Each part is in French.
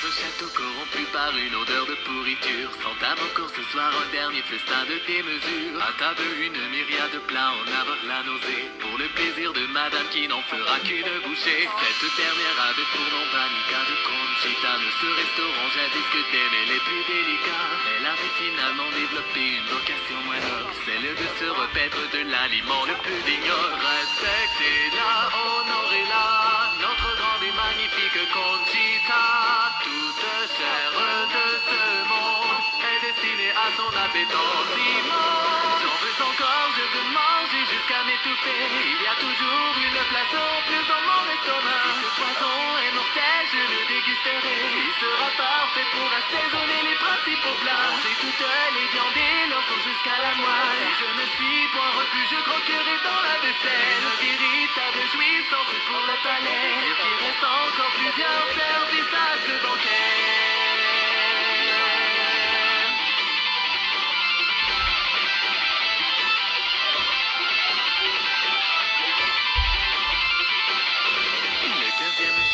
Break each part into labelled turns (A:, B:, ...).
A: ce château corrompu par une odeur de pourriture. S'entame encore ce soir un dernier festin de démesure. À table une myriade de plats en avoir la nausée. Pour le plaisir de madame qui n'en fera qu'une bouchée. Cette dernière avait pour nom Panica de Conchita. De ce restaurant jadis que t'aimais les plus délicats. Elle avait finalement développé une vocation moins noble, celle de se repaître de l'aliment le plus ignoble. Respectez-la, honorez-la, notre grande et magnifique Conchita. Toute chair de ce monde est destinée à son appétence immense. J'en veux encore, je veux manger jusqu'à m'étouffer. Il y a toujours une place en plus dans mon estomac. Si ce poison est mortel, je le dégusterai. Il sera parfait pour assaisonner les principaux plats. Manger toutes les viandes et leurs os jusqu'à la moelle. Si je ne suis point repu, je croquerai dans la vaisselle. Une véritable jouissance pour le palais. Il reste encore plusieurs services à ce banquet.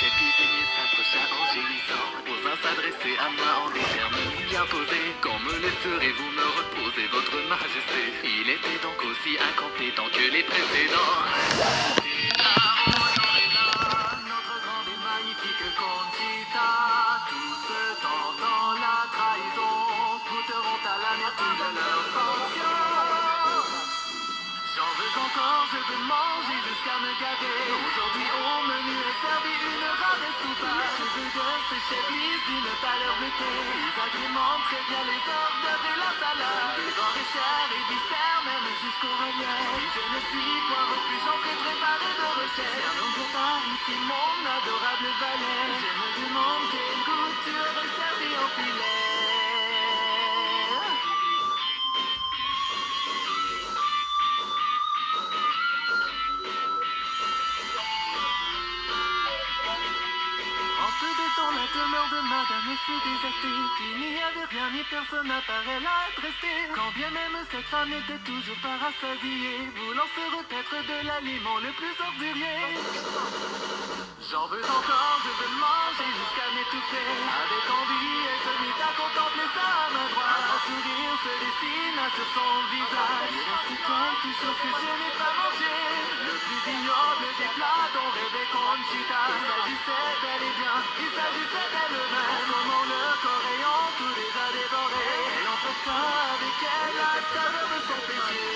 A: Chef cuisinier s'approcha en gémissant, osant s'adresser à moi en des termes bien posés. Quand me laisserez-vous me reposer, votre majesté? Il était donc aussi incompétent que les précédents. Notre grande et magnifique Conchita. Tout ce temps dans la trahison goûteront à l'amertume de leur sanction. J'en veux encore, je veux manger jusqu'à me gaver. Aujourd'hui au menu est servi une rare soupe. Les cheveux de ce chef lisent d'une pâleur bleutée. Ils agrémentent très bien les hors d'œuvre et la salade. Des grands richères et viscères, même jusqu'au relief. Si je ne suis point repu, j'en ferai préparer de recherche. Si un homme prépare ici mon adorable valet, je me demande quelle goût tu aurais servi en filet. La demeure de madame fut désertée. Il n'y avait rien ni personne apparaît là être resté. Quand bien même cette femme était toujours pas rassasiée, voulant se repaître de l'aliment le plus ordurier. J'en veux encore, je veux manger jusqu'à m'étouffer. Avec envie, elle se mit à contempler ça à main droite. Un sourire se dessina sur son visage. Il reste quelque chose que je n'ai pas mangé. Le plus ignoble des plats dont rêvait Conchita. Il s'agissait bel et bien, il s'agissait d'elle-même. Son nom, le corps ayant tout déjà dévoré. Elle emporta avec elle la saveur de son péché.